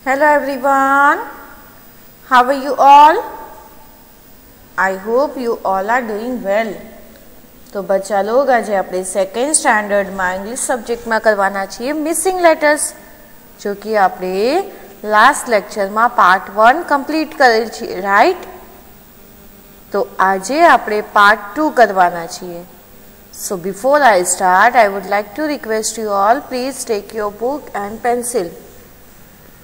Hello everyone, how are you all? I hope you all are doing well. तो बच्चा लोग आज આપણે સેકન્ડ સ્ટાન્ડર્ડમાં ઇંગ્લિશ સબ્જેક્ટમાં કરવાના છીએ મિસિંગ લેટર્સ, જો કે આપણે લાસ્ટ લેક્ચરમાં પાર્ટ 1 કમ્પ્લીટ કરેલ છે, રાઈટ? તો આજે આપણે પાર્ટ 2 કરવાના છીએ. So before I start, I would like to request you all, please take your book and pencil.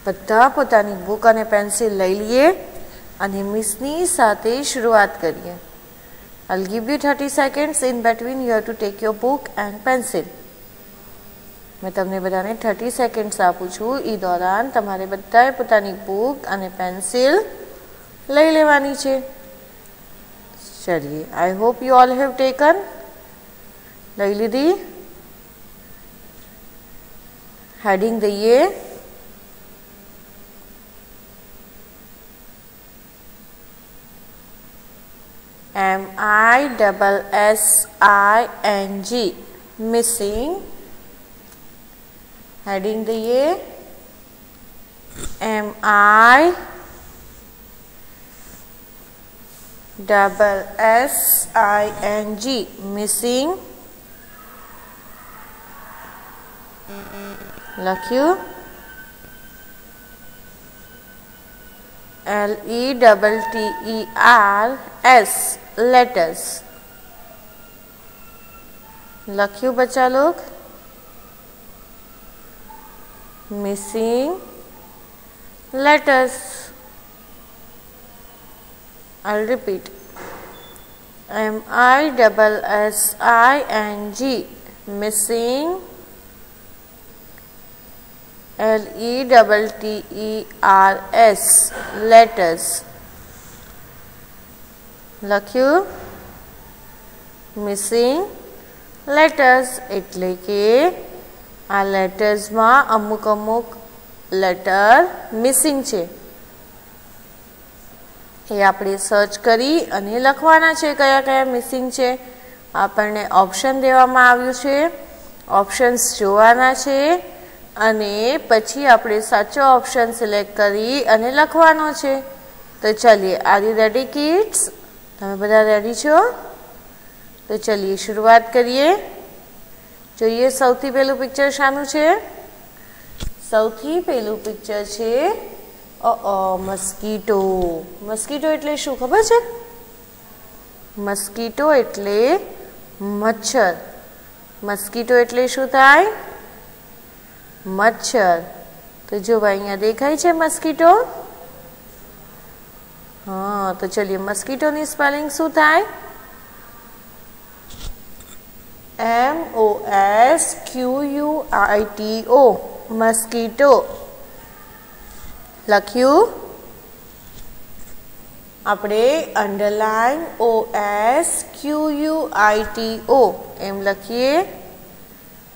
બધા પોતાની બુક અને પેન્સિલ લઈ લઈએ અને મિસની સાથે શરૂઆત કરીએ. I'll give you 30 seconds in between. You have to take your book and pencil. मैं તમને બધાને 30 seconds આપું છું. એ દોરાન તમારે બધાએ પોતાની બુક અને પેન્સિલ લઈ લેવાની છે. ચલિए, I hope you all have taken. લઈ લીધી? હેડિંગ દઈએ. MISSING missing. हेडिंग दइए. MISSING missing. लख्यू. LETTERS letters. लख्यू बच्चा लोग. Missing letters. I'll repeat. MISSING missing. LETTERS letters. લખ્યું. મિસિંગ લેટર્સ એટલે કે આ લેટર્સમાં અમુક લેટર મિસિંગ છે, એ આપણે સર્ચ કરી અને લખવાના છે કયા કયા મિસિંગ છે. આપણને ઓપ્શન દેવામાં આવ્યું છે, ઓપ્શન્સ જોવાના છે અને પછી આપણે સાચો ઓપ્શન સિલેક્ટ કરી અને લખવાનો છે. તો ચલીએ, આર યુ રેડી કિડ્સ? તમે બધા રેડી છો? તો ચલીએ શરૂઆત કરીએ. જોઈએ સૌથી પહેલું પિક્ચર શાનું છે? સૌથી પહેલું પિક્ચર છે મસ્કીટો. મસ્કીટો એટલે શું ખબર છે? મસ્કીટો એટલે મચ્છર. મસ્કીટો એટલે શું થાય? મચ્છર. તો જો અહીંયા દેખાય છે મસ્કીટો? हाँ, तो चलिए मस्कीटो ની સ્પેલિંગ શું થાય? MOSQUITO મસ્કીટો. લખ્યું? આપણે અંડરલાઈન OSQUITO એમ લખીએ.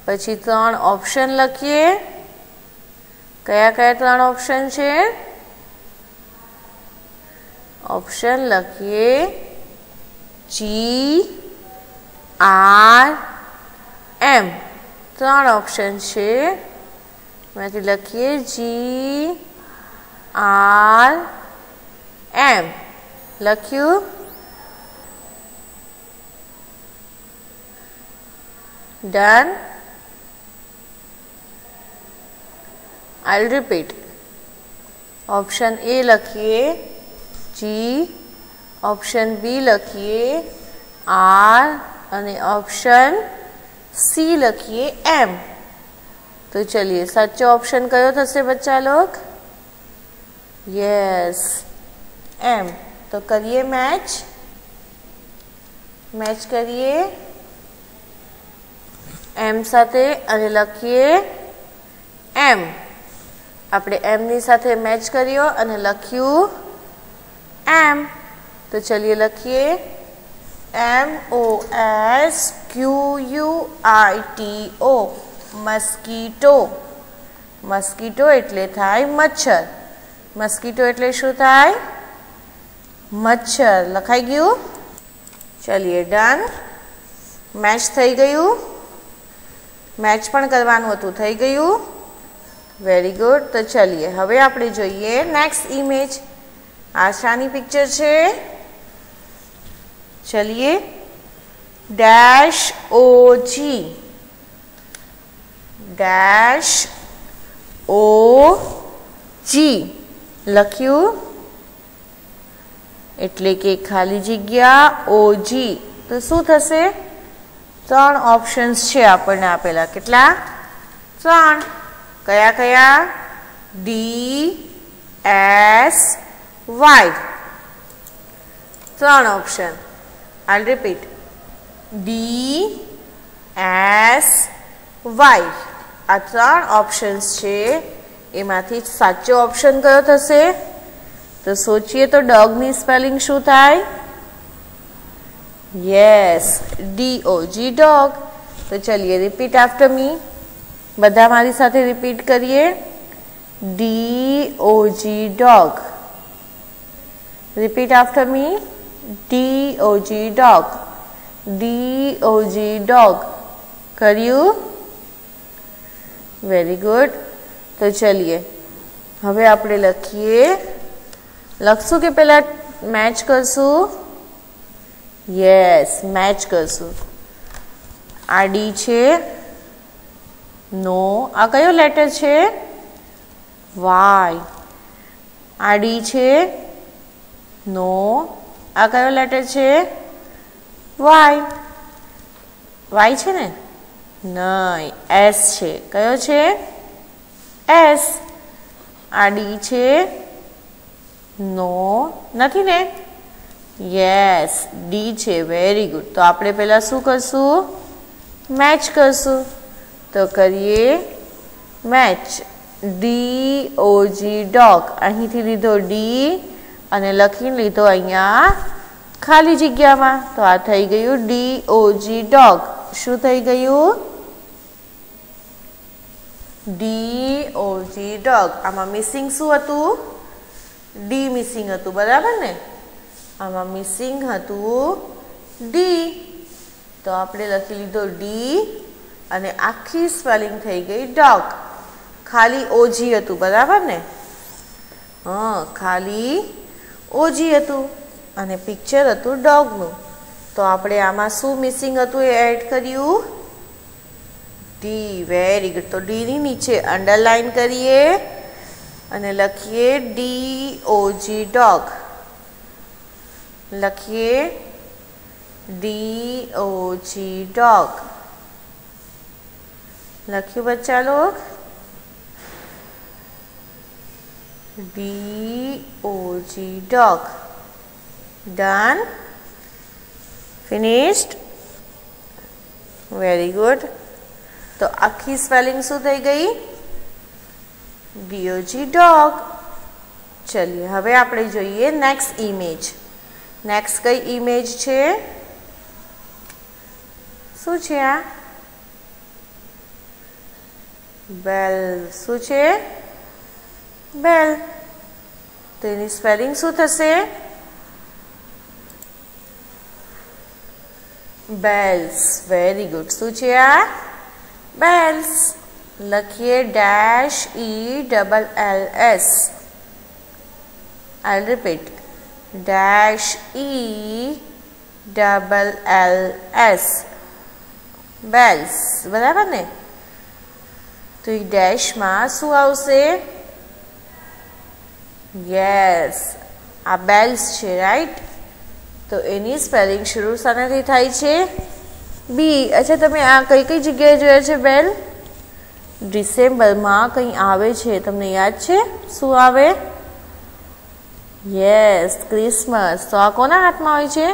પછી 3 ઓપ્શન લખીએ. કયા કયા 3 ઓપ્શન છે? Option लखिए GRM. 3 ऑप्शन है. मैं लखिए GRM. लख्यू? Done. I repeat. Option A लखिए G, ऑप्शन बी लखिए R અને ऑप्शन सी લખીએ M. તો ચલિए, સાચો ઓપ્શન કયો થશે બચ્ચા લોગ? Yes, M. તો કરીએ મેચ. મેચ કરીએ M સાથે અને લખીએ M. આપણે M ની સાથે મેચ કર્યો અને લખ્યું M. तो चलिए लखिए MOSQUITO मस्कीटो. मस्कीटो એટલે થાય મચ્છર. મસ્કીટો એટલે શું થાય? મચ્છર. લખાઈ ગયું? ચલિए ડન. મેચ થઈ ગયું? મેચ પણ કરવાનું હતું, થઈ ગયું? Very good. તો ચલીએ હવે આપણે જોઈએ નેક્સ્ટ ઇમેજ. આ શાની પિક્ચર છે? ચલીએ. ડેશ OG ડેશ OG લખ્યું એટલે કે ખાલી જગ્યા OG. તો શું થશે? 3 ઓપ્શન્સ છે આપણને આપેલા. કેટલા? 3. કયા કયા? D S Y. 3 option. I'll repeat. D S Y. આ 3 ઓપ્શન્સ છે. એમાંથી સાચો ઓપ્શન કયો થશે? તો સોચીએ તો ડોગની સ્પેલિંગ શું થાય? Yes, DOG dog. તો ચલિए રિપીટ આફ્ટર મી. બધા મારી સાથે રિપીટ કરીએ. DOG dog. Repeat after me. DOG dog. DOG dog. કર્યું? Very good. તો ચલિए હવે આપણે લખશું કે પહેલા મેચ કરશું? યસ, મેચ કરશું. આ D છે. નો. આ કયો લેટર છે? વાય. આ D છે. નો. આ કયો લેટર છે? વાય. વાય છે ને? નહીં, S છે. કયો છે? S. આ D છે. નો નથી ને? યસ, D છે. Very good. તો આપણે પહેલા શું કરશું? મેચ કરશું. તો કરીએ મેચ. DOG dog. અહીંથી લીધો D અને લખી લીધો અહીંયા ખાલી જગ્યામાં. તો આ થઈ ગયું DOG ડોગ. શું થઈ ગયું? DOG dog. આમાં મિસિંગ શું હતું? D મિસિંગ હતું, બરાબર ને? આમાં મિસિંગ હતું D. તો આપણે લખી લીધો D અને આખી સ્પેલિંગ થઈ ગઈ ડોગ. ખાલી OG હતું, બરાબર ને? હા, ખાલી OG હતું અને પિક્ચર હતું ડોગનું. તો આપણે આમાં શું મિસિંગ હતું એ એડ કર્યું? D. Very good. તો D ની નીચે અંડરલાઈન કરીએ અને લખીએ DOG ડોગ. લખીએ DOG ડોગ. લખ્યું બચ્ચા log? DOG dog. Done? Finished? Very good. તો આખી સ્પેલિંગ શું થઈ ગઈ? DOG dog. ચલિए હવે આપણે જોઈએ નેક્સ્ટ ઇમેજ. નેક્સ્ટ કઈ ઇમેજ છે? શું છે આ? બેલ. શું છે? બેલ. તો એની સ્પેલિંગ શું થશે? બેલ્સ. Very good. શું છે આ? બેલ્સ. લખીએ -ELLS. I'll repeat. -ELLS. Bells. બરાબર ને? તો એ ડેશમાં શું આવશે? યસ, આ બેલ્સ છે, રાઈટ? તો એની સ્પેલિંગ શરૂ શાનાથી થાય છે? B. અચ્છા, તમે આ કઈ કઈ જગ્યાએ જોયા છે બેલ? ડિસેમ્બરમાં કંઈ આવે છે, તમને યાદ છે? શું આવે? Yes, Christmas. તો આ કોના હાથમાં હોય છે?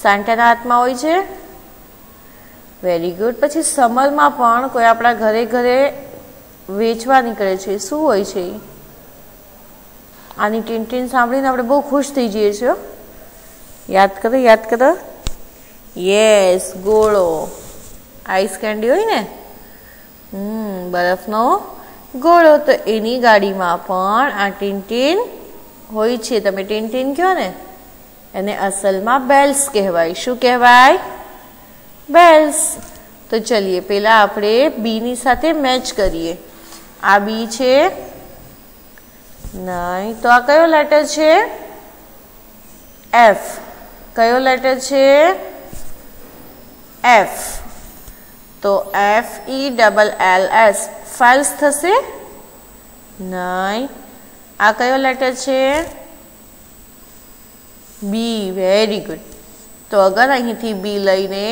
સાન્ટાના હાથમાં હોય છે. Very good. પછી સમરમાં પણ કોઈ આપણા ઘરે ઘરે વેચવા નીકળે છે. શું હોય છે? આની ટીન સાંભળીને આપણે બહુ ખુશ થઈ જઈએ છીએ. યાદ કરો, યાદ કરો. યસ, ગોળો. આઈસ કેન્ડી હોય ને? બરફનો ગોળો. તો એની ગાડીમાં પણ આ ટીન હોય છે. તમે ટીન કહો ને, એને અસલમાં બેલ્સ કહેવાય. શું કહેવાય? બેલ્સ. તો ચલીએ પહેલા આપણે B ની સાથે મેચ કરીએ. આ બી છે નહીં. તો આ કયો લેટર છે? એફ. કયો લેટર છે? એફ. તો FELLS ફેલ્સ થશે નહીં. આ કયો લેટર છે? બી. Very good. તો અગર અહીંથી બી લઈને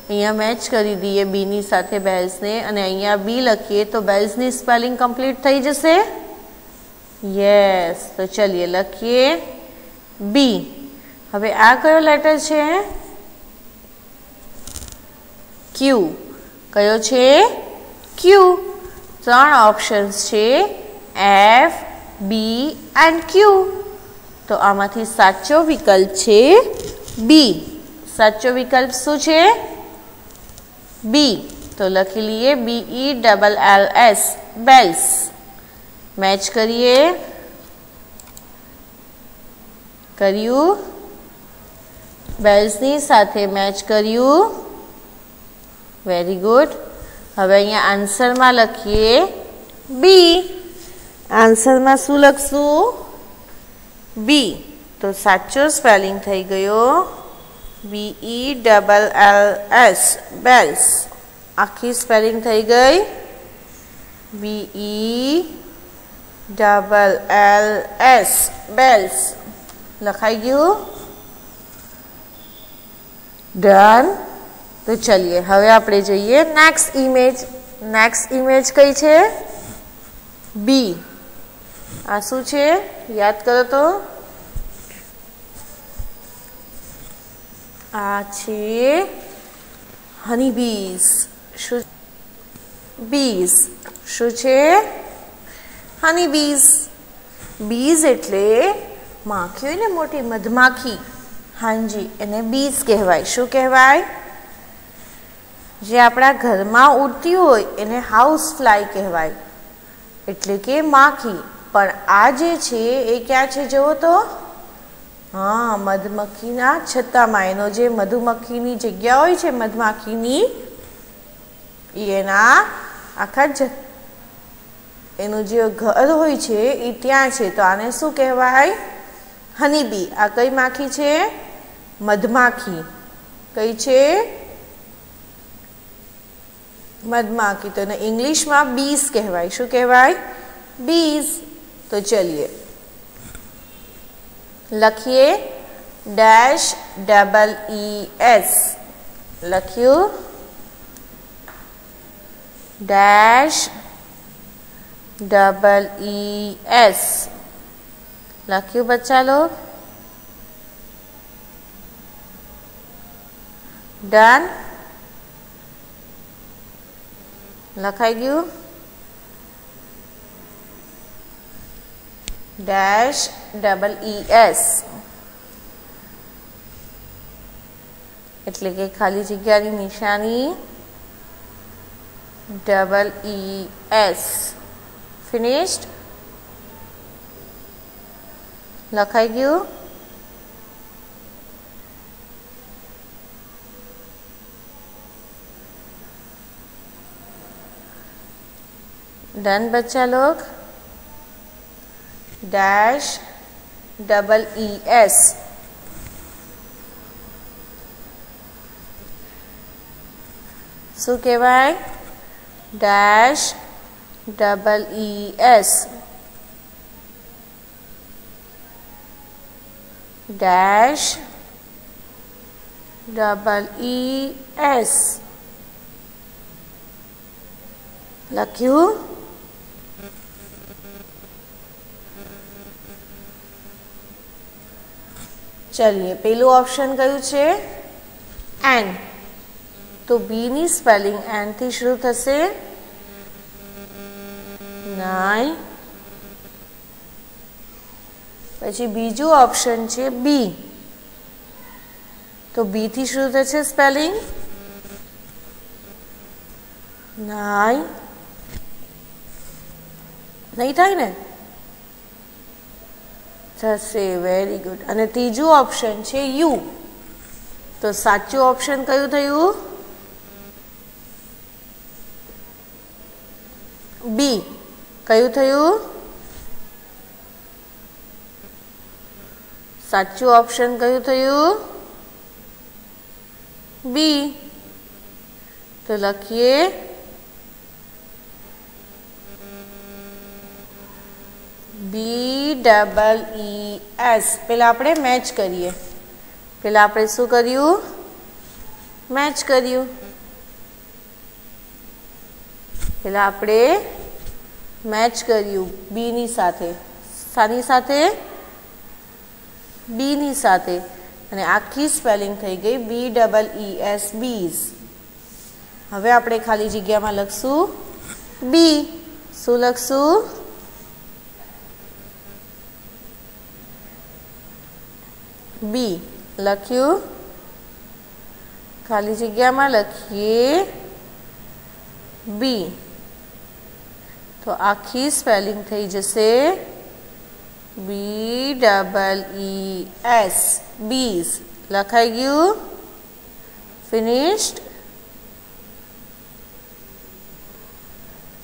અહીંયા મેચ કરી દઈએ બીની સાથે બેલ્સને અને અહીંયા બી લખીએ તો બેલ્સની સ્પેલિંગ કમ્પ્લીટ થઈ જશે. યસ. તો ચલીએ લખીએ બી. હવે આ કયો લેટર છે? ક્યુ. કયો છે? ક્યુ. ત્રણ ઓપ્શન્સ છે એફ, બી એન્ડ ક્યુ. તો આમાંથી સાચો વિકલ્પ છે બી. સાચો વિકલ્પ શું છે? બી. તો લખી લઈએ BELLS બેલ્સ. મેચ કરીએ. કર્યું. બેલ્સની સાથે મેચ કર્યું. Very good. હવે અહીંયા આન્સરમાં લખીએ બી. આન્સરમાં શું લખશું? બી. તો સાચો સ્પેલિંગ થઈ ગયો BELLS બેલ્સ. આખી સ્પેલિંગ થઈ ગઈ BELLS બેલ્સ. લખાઈ ગયું. ડન. તો ચલીએ હવે આપણે જોઈએ નેક્સ્ટ ઇમેજ. નેક્સ્ટ ઇમેજ કઈ છે? બી. આ શું છે? યાદ કરો તો. આ છે હની બીઝ. શું? બીઝ. શું છે? હની બીઝ. બીઝ એટલે માખીઓ ને મોટી મધમાખી. હાજી, એને બીઝ કહેવાય. શું કહેવાય? જે આપણા ઘરમાં ઉડતી હોય એને હાઉસ ફ્લાય કહેવાય, એટલે કે માખી. પણ આ જે છે એ ક્યાં છે જુઓ તો? હા, મધમક્ખીના છત્તામાં. એનો જે મધુમક્ખીની જગ્યા હોય છે મધમાખીની, એના આખા એનું જે ઘર હોય છે એ ત્યાં છે. તો આને શું કહેવાય? હનીબી. આ કઈ માખી છે? મધમાખી. કઈ છે? મધમાખી. તો એને ઇંગ્લિશમાં બીઝ કહેવાય. શું કહેવાય? બીઝ. તો ચલીએ લખીએ -ES. લખ્યું -ES. લખ્યું બચ્ચા લોગ? ડન. લખાઈ ગયું? -ES એટલે કે ખાલી જગ્યાની નિશાની ES. ફિનિશ્ડ. લખાઈ ગયું? डन बच्चा लोग? -ES. શું કહેવાય? -ES. -ES. લખ્યું? चलिए પેલું ઓપ્શન કયું છે? એન. તો બી ની સ્પેલિંગ એન થી શરૂ થશે. નહીં. પછી બીજું ઓપ્શન છે બી. તો બી થી શરૂ થશે સ્પેલિંગ. નહીં. નહીં થાય ને? થશે. Very good. અને ત્રીજું ઓપ્શન છે યુ. તો સાચું ઓપ્શન કયું થયું? બી. કયું થયું? સાચું ઓપ્શન કયું થયું? બી. તો લખીએ BEES. પેલા આપણે મેચ કરીએ. પેલા આપણે શું કર્યું? મેચ કર્યું. પેલા આપણે મેચ કર્યું બી ની સાથે. શાની સાથે? બી ની સાથે. અને આખી સ્પેલિંગ થઈ ગઈ BEES, બીઝ. હવે આપણે ખાલી જગ્યામાં લખશું બી. શું લખશું? બી. લખ્યું. ખાલી જગ્યામાં લખીએ બી. તો આખી સ્પેલિંગ થઈ જશે BEES, બીઝ. લખાઈ ગયું? ફિનિશ્ડ?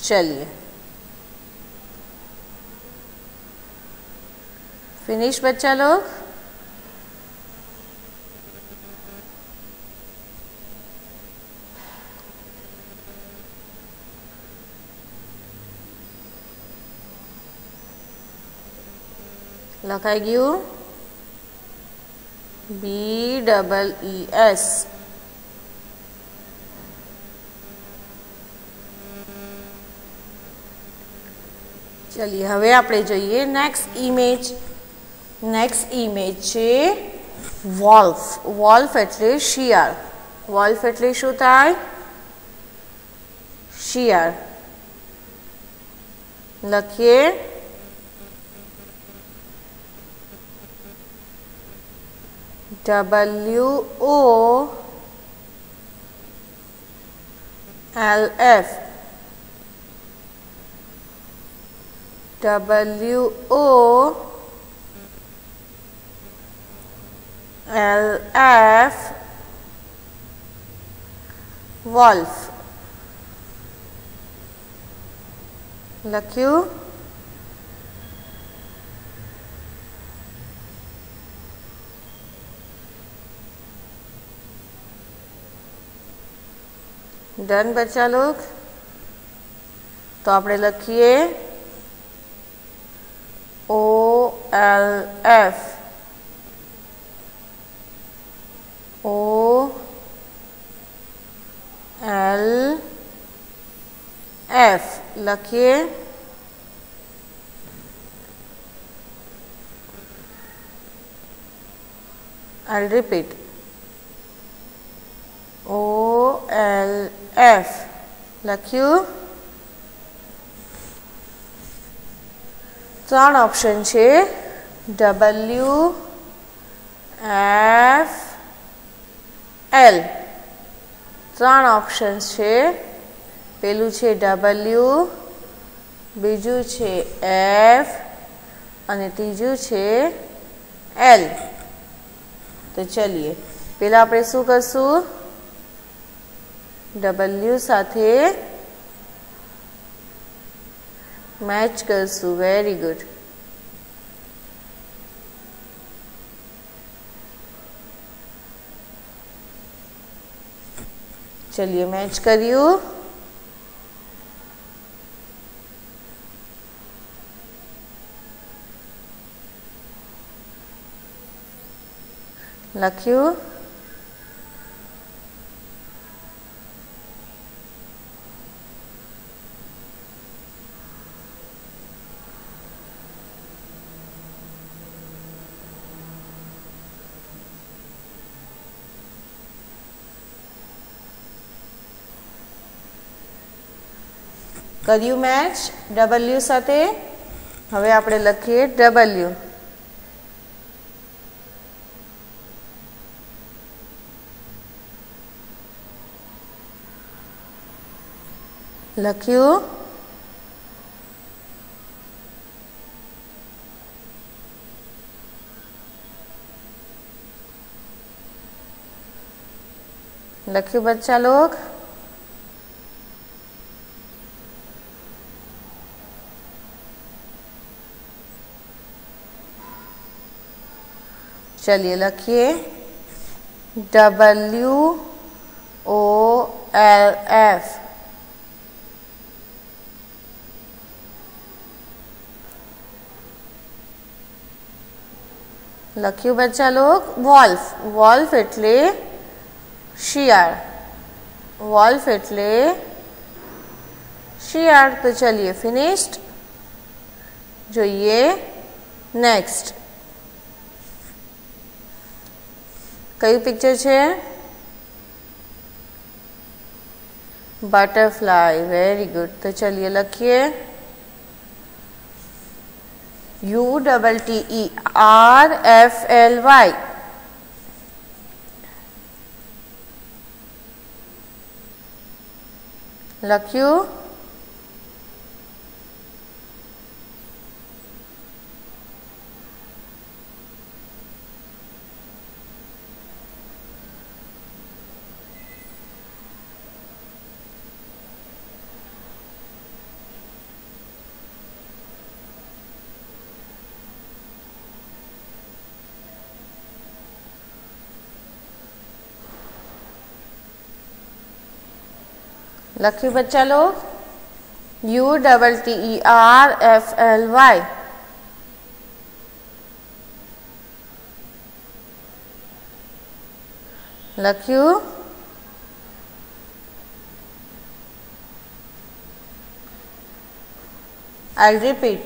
चलिए फिनिश बच्चा लोग. લખાઈ ગયું BEES. ચલીએ હવે આપણે જોઈએ નેક્સ્ટ ઇમેજ. નેક્સ્ટ ઇમેજ છે વોલ્ફ. વોલ્ફ એટલે શિયાળ. વોલ્ફ એટલે શું થાય? શિયાળ. લખીએ WOLF. WOLF, wolf. લખ્યું? ડન બચ્ચા લોગ. તો આપણે લખીએ OLF. OLF લખીએ. I'll repeat. OLF લખ્યું. ત્રણ ઓપ્શન છે WFL. ત્રણ ઓપ્શન્સ છે. પેલું છે W, બીજું છે F અને ત્રીજું છે L. તો ચલીએ પહેલાં આપણે શું કરશું? W સાથે मैच करसू. Very good. चलिए मैच करियो. लख्यू. કર્યું મેચ W સાથે. હવે આપણે લખીએ W. લખ્યું. लख्यू बच्चा लोग. चलिए लखिए WOLF। लख्यू बच्चा लोग वॉल्फ। वॉल्फ एटले शियाळ। वॉल्फ एटले शियाळ। तो चलिए फिनिश्ड। જોઈએ नेक्स्ट કયું પિક્ચર છે? बटरफ्लाई। Very good. तो चलिए लखिए UTTERFLY। लख्यू लख्यू बच्चा लोग UTTERFLY। लख्यू I'll repeat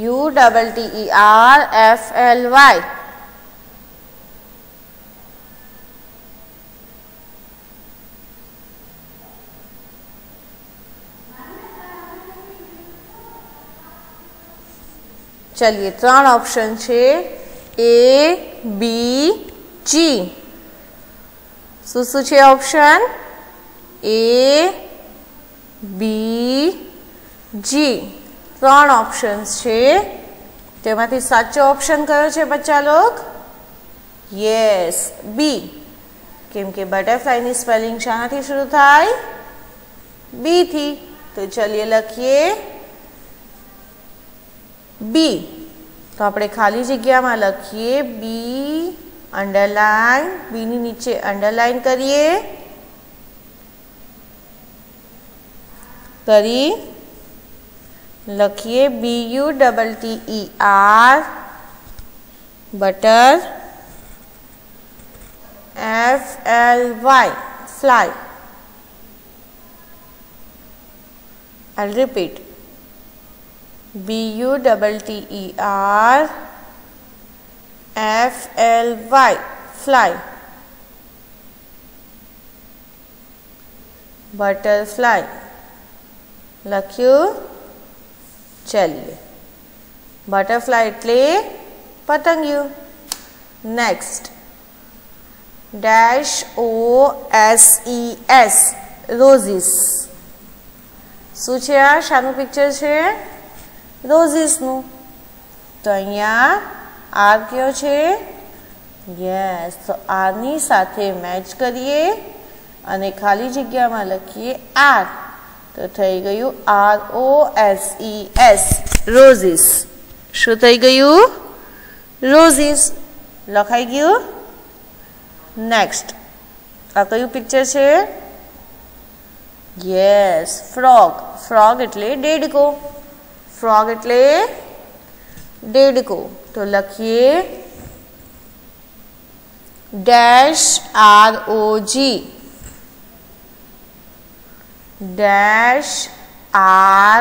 UTTERFLY। चलिए 3 ऑप्शन છે ABG। શું શું છે ઓપ્શન? ABG 3 ऑप्शन्स છે। તેમાંથી સાચો ઓપ્શન કયો છે બચ્ચા લોગ? Yes B। કેમ કે બટરફ્લાયની સ્પેલિંગ શાનાથી શરૂ થાય? B થી। તો ચलिए લખીએ B। तो આપણે ખાલી જગ્યામાં લખીએ B અંડરલાઇન। B ની નીચે અંડરલાઇન કરીએ લખીએ BUTTER butter FLY fly। I'll repeat BUTTER FLY fly। Butterfly. लख्यू। चलिए बटरफ्लाई एटले पतंगियो। Next -OSES roses. શું છે આ? શાનું પિક્ચર છે? રોઝીસનું। તો અહીંયા આર કયો છે? યસ। તો આરની સાથે મેચ કરીએ અને ખાલી જગ્યામાં લખીએ આર। તો થઈ ગયું ROSES રોઝીસ। શું થઈ ગયું? રોઝીસ લખાઈ ગયું। નેક્સ્ટ આ કયું પિક્ચર છે? Yes frog. ફ્રોગ એટલે દેડકો। फ्रॉग एटले देडको। तो लखिए -ROG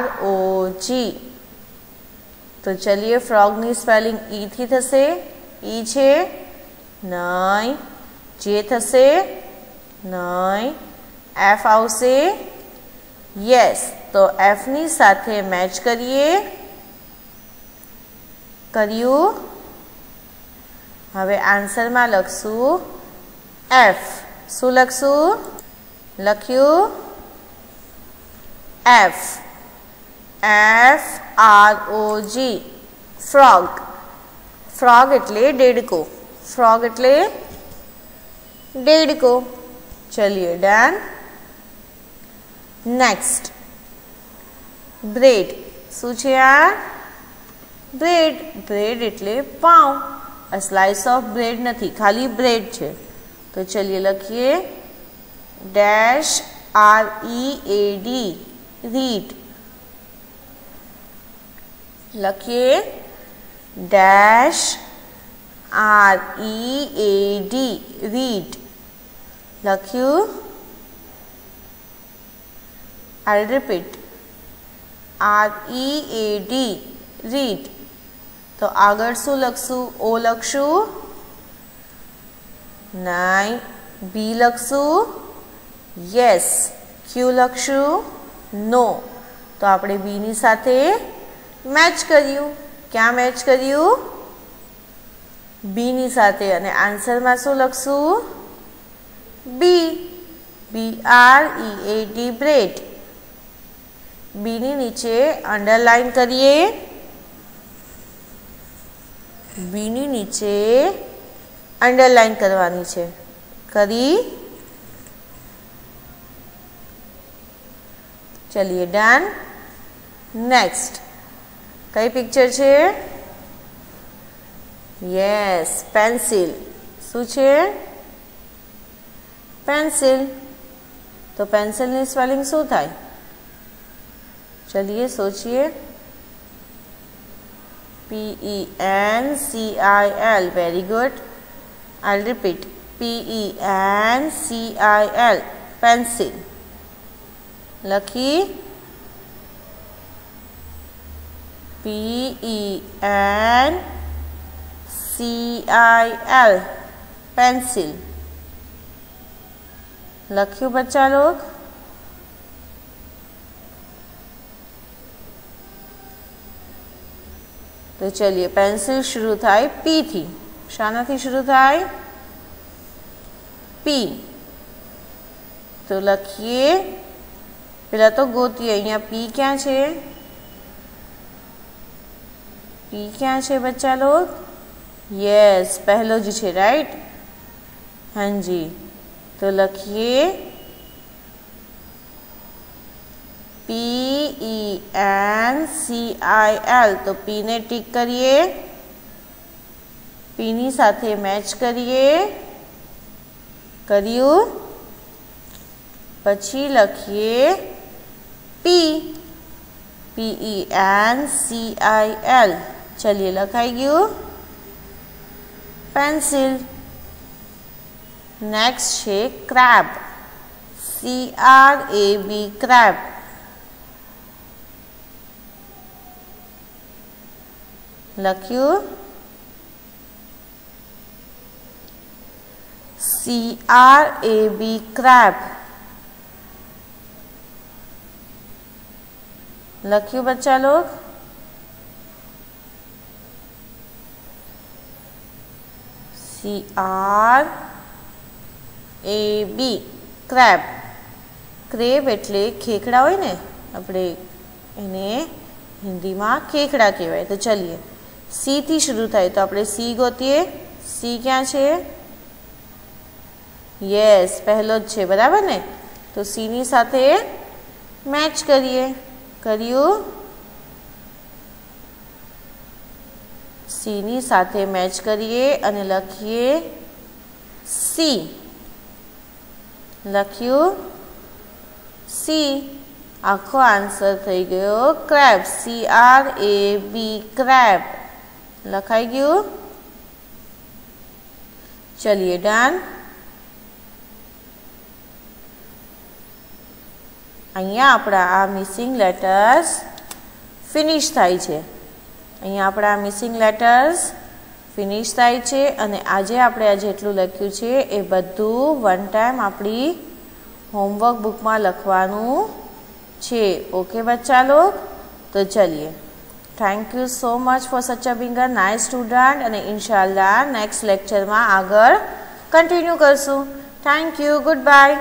-ROG। तो चलिए फ्रॉग नी स्पेलिंग ई थी थसे। ई छे नहीं। जे थसे नहीं। एफ आवशे यस। तो एफ नी साथे मैच करिए। कर्यु। हवे आंसर में लखशू एफ। शू लखशू? लख्यू एफ। FROG frog. फ्रॉग एटले देडको। फ्रॉग एटले देडको। चलिए डन। Next bread. શું છે આ? ब्रेड। ब्रेड એટલે પાઉં आ स्लाइस ऑफ ब्रेड नहीं, खाली ब्रेड है। तो चलिए लिखिए डैश READ रीड। लिखिए डैश READ रीड। लख्यू आई रिपीट READ रीड। तो आगर शू लखशु? ओ लखशु नहीं, बी लखशु यस, क्यू लखशु नो। तो आपणे बी नी साथे मैच कर्यु। क्या मैच कर्यु? बी नी साथे। अने आंसर में शू लखशु? B, BREAD bread. बी नी नीचे अंडरलाइन करिए। बी नी नीचे अंडरलाइन करवानी छे। करी? चलिए डन। नेक्स्ट कई पिक्चर छे? Yes, pencil. शू छे? पेन्सिल। तो पेन्सिल नी स्पेलिंग शू थाय? चलिए सोचिए। PENCIL। Very good. I repeat PENCIL pencil. लखी PENCIL पेंसिल। लख्यू बच्चा लोग? तो चलिए पेंसिल शुरू थाय पी थी। शानाथी शुरू थाय? पी। तो लखीए पेला तो गोतीए अहींया पी क्या छे? पी क्या छे बच्चा लोग? यस, पहलो ज छे राइट। हाँ जी। तो लखीए PENCIL। तो पी ने टिक करिए। पी नी साथे मैच करिए। करियु? पछी लखीए पी, PENCIL। चलिए लखाई गयु पेंसिल। नेक्स्ट छे क्रैब, CRAB क्रैब। लख्यू CRAB क्रैब। लख्यू बच्चा लोग? CRAB crab. क्रेब एटले खेकड़ा होय ने, आपणे एने हिंदी में खेकड़ा कहेवाय। तो चलिए सी थी शुरू थाय। तो आपणे सी गोतीए। सी क्या छे? यस, पहलो ज छे बराबर ने। तो सी नी साथे मैच करिए। करियु? सी नी साथे मैच करिए अने लखीए सी। लख्यू सी। आखो आंसर थई गयो क्रैब, CRAB क्रैब। लखाई गयु? चलिए डन। अहींया आपणा आ मिसिंग लेटर्स फिनिश थाय छे। अहींया आपणा मिसिंग लेटर्स फिनिश थाय छे अने आजे आपणे आ जेटલું લખ્યું છે એ બધું વન ટાઈમ આપણી होमवर्क बुक में लखवानुं छे। ओके बच्चा लोग? तो चलिए thank you so much for such a being a nice student. अने इंशाल्लाह नेक्स्ट लेक्चर में आगळ कंटिन्यू करशुं। Thank you. Good bye.